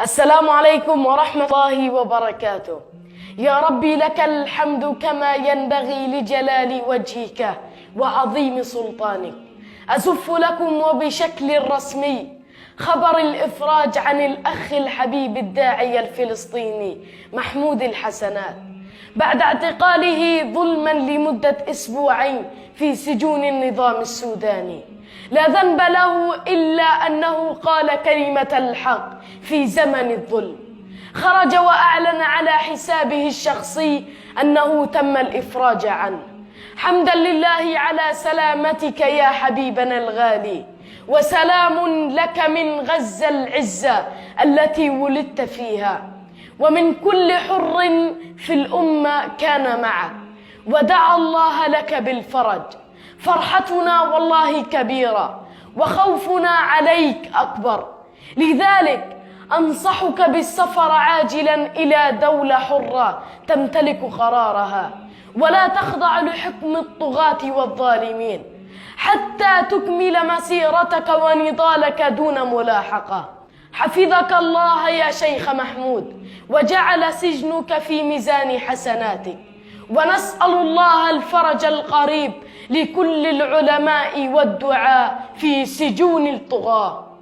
السلام عليكم ورحمة الله وبركاته. يا ربي لك الحمد كما ينبغي لجلال وجهك وعظيم سلطانك. أزف لكم وبشكل رسمي خبر الإفراج عن الأخ الحبيب الداعية الفلسطيني محمود الحسنات بعد اعتقاله ظلما لمدة أسبوعين في سجون النظام السوداني. لا ذنب له إلا أنه قال كلمة الحق في زمن الظلم. خرج وأعلن على حسابه الشخصي أنه تم الإفراج عنه. حمدا لله على سلامتك يا حبيبنا الغالي، وسلام لك من غزة العزة التي ولدت فيها، ومن كل حر في الأمة كان معك ودعا الله لك بالفرج. فرحتنا والله كبيرة وخوفنا عليك أكبر، لذلك أنصحك بالسفر عاجلا إلى دولة حرة تمتلك قرارها ولا تخضع لحكم الطغاة والظالمين حتى تكمل مسيرتك ونضالك دون ملاحقة. حفظك الله يا شيخ محمود وجعل سجنك في ميزان حسناتك، ونسأل الله الفرج القريب لكل العلماء والدعاء في سجون الطغاة.